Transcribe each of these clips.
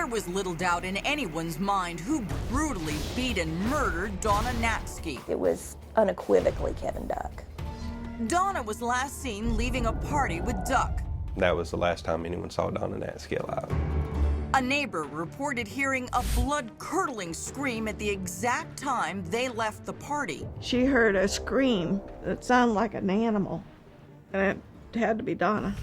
There was little doubt in anyone's mind who brutally beat and murdered Dawna Natzke. It was unequivocally Kevin Duck. Dawna was last seen leaving a party with Duck. That was the last time anyone saw Dawna Natzke alive. A neighbor reported hearing a blood-curdling scream at the exact time they left the party. She heard a scream that sounded like an animal, and it had to be Dawna.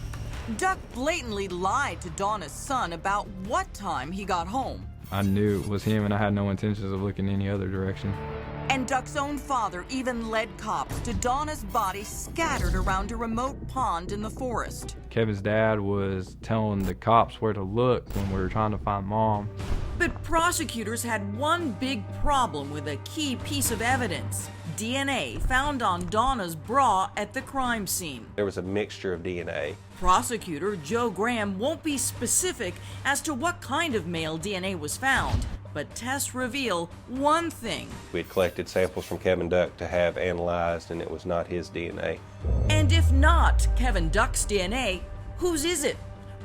Duck blatantly lied to Dawna's son about what time he got home. I knew it was him, and I had no intentions of looking any other direction. And Duck's own father even led cops to Dawna's body scattered around a remote pond in the forest. Kevin's dad was telling the cops where to look when we were trying to find Mom. But prosecutors had one big problem with a key piece of evidence: DNA found on Dawna's bra at the crime scene. There was a mixture of DNA. Prosecutor Joe Graham won't be specific as to what kind of male DNA was found, but tests reveal one thing. We had collected samples from Kevin Duck to have analyzed, and it was not his DNA. And if not Kevin Duck's DNA, whose is it?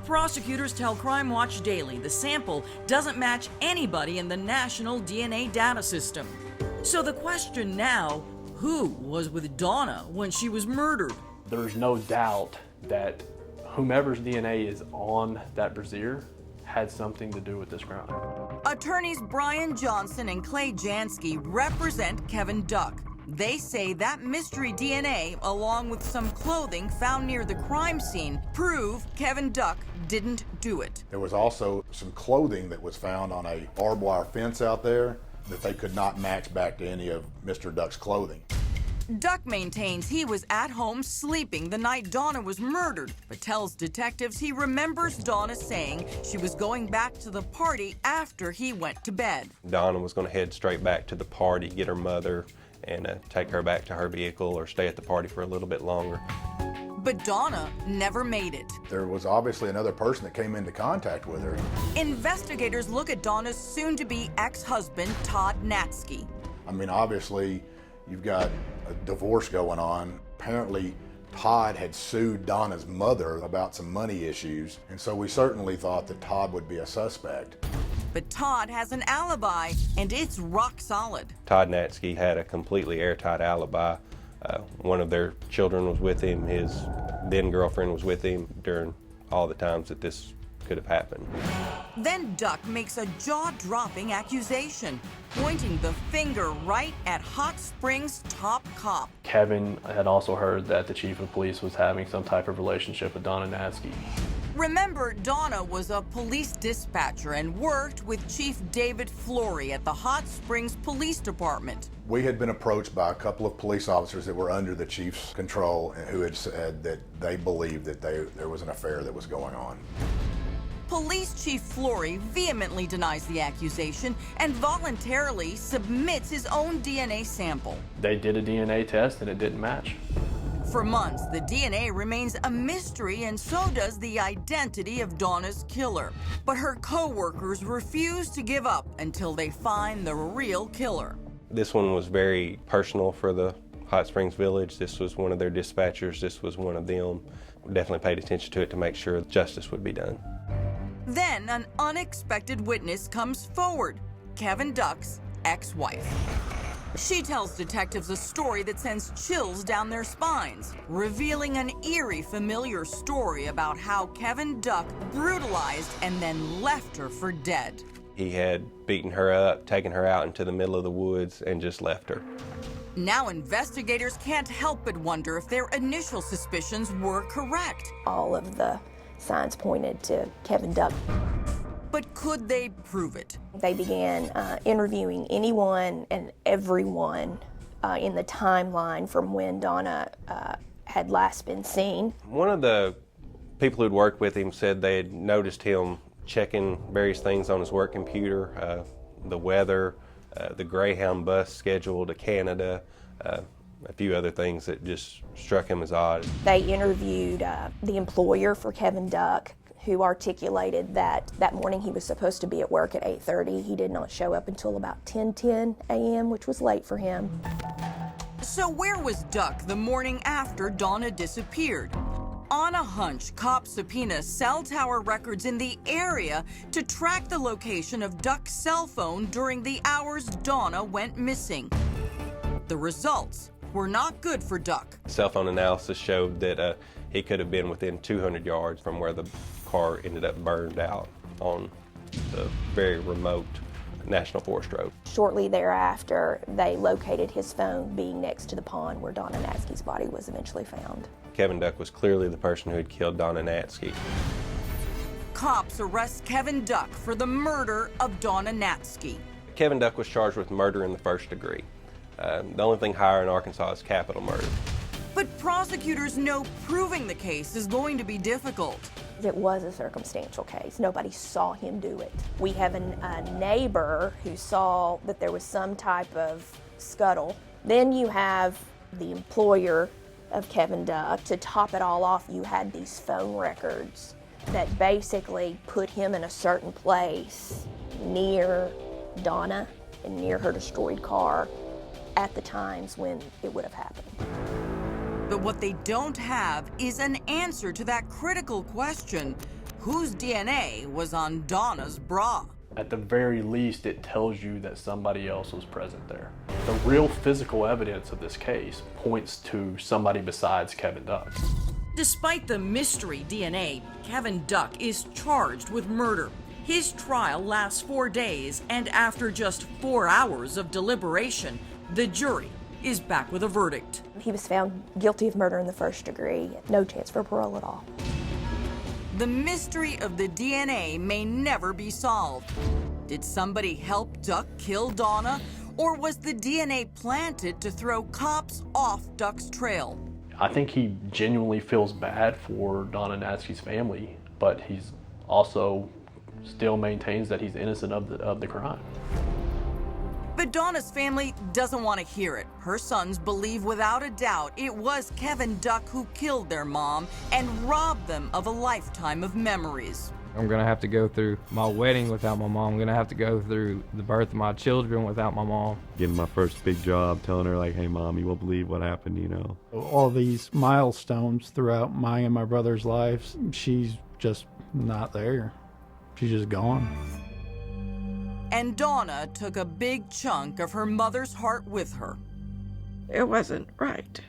Prosecutors tell Crime Watch Daily the sample doesn't match anybody in the national DNA data system. So the question now, who was with Dawna when she was murdered? There's no doubt that whomever's DNA is on that brassiere had something to do with this crime. Attorneys Brian Johnson and Clay Jansky represent Kevin Duck. They say that mystery DNA, along with some clothing found near the crime scene, prove Kevin Duck didn't do it. There was also some clothing that was found on a barbed wire fence out there that they could not match back to any of Mr. Duck's clothing. Duck maintains he was at home sleeping the night Dawna was murdered, but tells detectives he remembers Dawna saying she was going back to the party after he went to bed. Dawna was going to head straight back to the party, get her mother, and take her back to her vehicle or stay at the party for a little bit longer. But Dawna never made it. There was obviously another person that came into contact with her. Investigators look at Dawna's soon-to-be ex-husband, Todd Natzke. I mean, obviously, you've got a divorce going on. Apparently, Todd had sued Dawna's mother about some money issues, and so we certainly thought that Todd would be a suspect. But Todd has an alibi, and it's rock solid. Todd Natzke had a completely airtight alibi. One of their children was with him. His then-girlfriend was with him during all the times that this could have happened. Then Duck makes a jaw-dropping accusation, pointing the finger right at Hot Springs' top cop. Kevin had also heard that the chief of police was having some type of relationship with Dawna Natzke. Remember, Dawna was a police dispatcher and worked with Chief David Flory at the Hot Springs Police Department. We had been approached by a couple of police officers that were under the chief's control and who had said that they believed that there was an affair that was going on. Police Chief Flory vehemently denies the accusation and voluntarily submits his own DNA sample. They did a DNA test and it didn't match. For months, the DNA remains a mystery, and so does the identity of Dawna's killer. But her co-workers refuse to give up until they find the real killer. This one was very personal for the Hot Springs Village. This was one of their dispatchers. This was one of them. We definitely paid attention to it to make sure justice would be done. Then an unexpected witness comes forward, Kevin Duck's ex-wife. She tells detectives a story that sends chills down their spines, revealing an eerie, familiar story about how Kevin Duck brutalized and then left her for dead. He had beaten her up, taken her out into the middle of the woods, and just left her. Now investigators can't help but wonder if their initial suspicions were correct. All of the signs pointed to Kevin Duck. But could they prove it? They began interviewing anyone and everyone in the timeline from when Dawna had last been seen. One of the people who'd worked with him said they had noticed him checking various things on his work computer, the weather, the Greyhound bus schedule to Canada, a few other things that just struck him as odd. They interviewed the employer for Kevin Duck, who articulated that morning he was supposed to be at work at 8:30. He did not show up until about 10:10 a.m., which was late for him. So where was Duck the morning after Dawna disappeared? On a hunch, cops subpoena cell tower records in the area to track the location of Duck's cell phone during the hours Dawna went missing. The results were not good for Duck. Cell phone analysis showed that he could have been within 200 yards from where the car ended up burned out on the very remote National Forest Road. Shortly thereafter, they located his phone being next to the pond where Dawna Natzke's body was eventually found. Kevin Duck was clearly the person who had killed Dawna Natzke. Cops arrest Kevin Duck for the murder of Dawna Natzke. Kevin Duck was charged with murder in the first degree. The only thing higher in Arkansas is capital murder. But prosecutors know proving the case is going to be difficult. It was a circumstantial case. Nobody saw him do it. We have a neighbor who saw that there was some type of scuttle. Then you have the employer of Kevin Duck. To top it all off, you had these phone records that basically put him in a certain place near Dawna and near her destroyed car at the times when it would have happened. But what they don't have is an answer to that critical question: whose DNA was on Dawna's bra? At the very least, it tells you that somebody else was present there. The real physical evidence of this case points to somebody besides Kevin Duck. Despite the mystery DNA, Kevin Duck is charged with murder. His trial lasts 4 days, and after just 4 hours of deliberation, the jury is back with a verdict. He was found guilty of murder in the first degree. No chance for parole at all. The mystery of the DNA may never be solved. Did somebody help Duck kill Dawna, or was the DNA planted to throw cops off Duck's trail? I think he genuinely feels bad for Dawna Natzke's family, but he's also still maintains that he's innocent of the crime. But Dawna's family doesn't want to hear it. Her sons believe without a doubt it was Kevin Duck who killed their mom and robbed them of a lifetime of memories. I'm gonna have to go through my wedding without my mom. I'm gonna have to go through the birth of my children without my mom. Getting my first big job, telling her like, hey mom, you won't believe what happened, you know. All these milestones throughout my and my brother's lives, she's just not there. She's just gone. And Dawna took a big chunk of her mother's heart with her. It wasn't right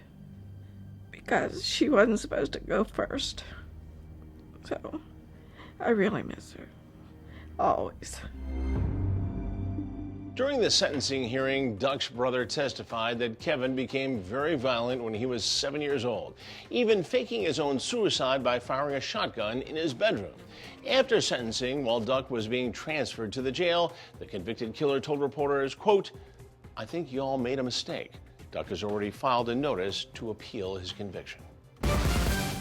because she wasn't supposed to go first. So I really miss her. Always. During the sentencing hearing, Duck's brother testified that Kevin became very violent when he was 7 years old, even faking his own suicide by firing a shotgun in his bedroom. After sentencing, while Duck was being transferred to the jail, the convicted killer told reporters, quote, "I think y'all made a mistake." Duck has already filed a notice to appeal his conviction.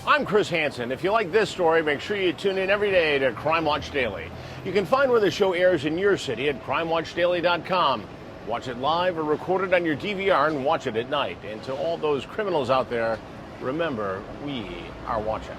I'm Chris Hansen. If you like this story, make sure you tune in every day to Crime Watch Daily. You can find where the show airs in your city at crimewatchdaily.com. Watch it live or record it on your DVR and watch it at night. And to all those criminals out there, remember, we are watching.